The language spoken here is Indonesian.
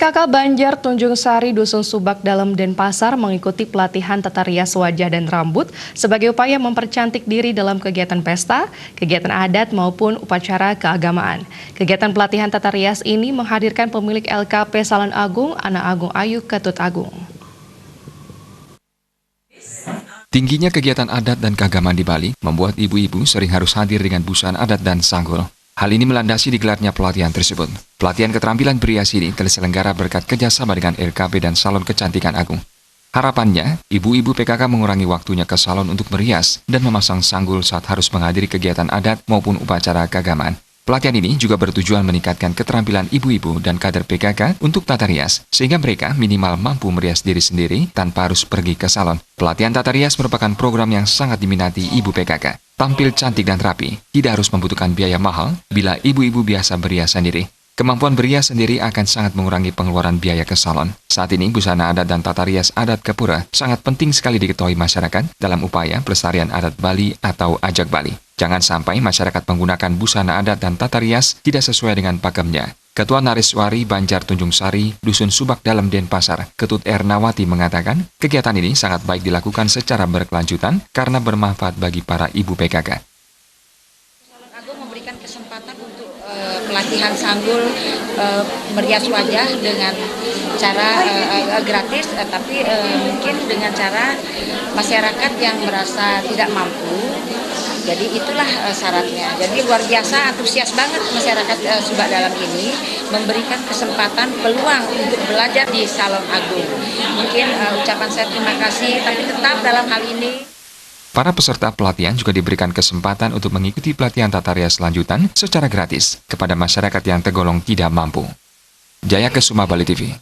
PKK Banjar Tunjung Sari Dusun Subak Dalem Denpasar mengikuti pelatihan tata rias wajah dan rambut sebagai upaya mempercantik diri dalam kegiatan pesta, kegiatan adat maupun upacara keagamaan. Kegiatan pelatihan tata rias ini menghadirkan pemilik LKP Salon Agung, Ana Agung Ayu Ketut Agung. Tingginya kegiatan adat dan keagamaan di Bali membuat ibu-ibu sering harus hadir dengan busana adat dan sanggul. Hal ini melandasi digelarnya pelatihan tersebut. Pelatihan keterampilan berias ini terselenggara berkat kerjasama dengan LKP dan Salon Kecantikan Agung. Harapannya, ibu-ibu PKK mengurangi waktunya ke salon untuk merias dan memasang sanggul saat harus menghadiri kegiatan adat maupun upacara keagamaan. Pelatihan ini juga bertujuan meningkatkan keterampilan ibu-ibu dan kader PKK untuk tata rias, sehingga mereka minimal mampu merias diri sendiri tanpa harus pergi ke salon. Pelatihan tata rias merupakan program yang sangat diminati ibu PKK. Tampil cantik dan rapi, tidak harus membutuhkan biaya mahal bila ibu-ibu biasa berias sendiri. Kemampuan berias sendiri akan sangat mengurangi pengeluaran biaya ke salon. Saat ini, busana adat dan tata rias adat Kepura sangat penting sekali diketahui masyarakat dalam upaya pelestarian adat Bali atau Ajak Bali. Jangan sampai masyarakat menggunakan busana adat dan tata rias tidak sesuai dengan pakemnya. Ketua Nariswari Banjar Tunjung Sari, Dusun Subak Dalem Denpasar, Ketut Ernawati mengatakan, kegiatan ini sangat baik dilakukan secara berkelanjutan karena bermanfaat bagi para ibu PKK. Salon Agung memberikan kesempatan untuk pelatihan sanggul merias wajah dengan cara gratis, tapi mungkin dengan cara masyarakat yang merasa tidak mampu. Jadi itulah syaratnya. Jadi luar biasa antusias banget masyarakat Subak Dalem ini memberikan kesempatan peluang untuk belajar di Salon Agung. Mungkin ucapan saya terima kasih, tapi tetap dalam hal ini. Para peserta pelatihan juga diberikan kesempatan untuk mengikuti pelatihan tata rias lanjutan secara gratis kepada masyarakat yang tergolong tidak mampu. Jaya Kesuma, Bali TV.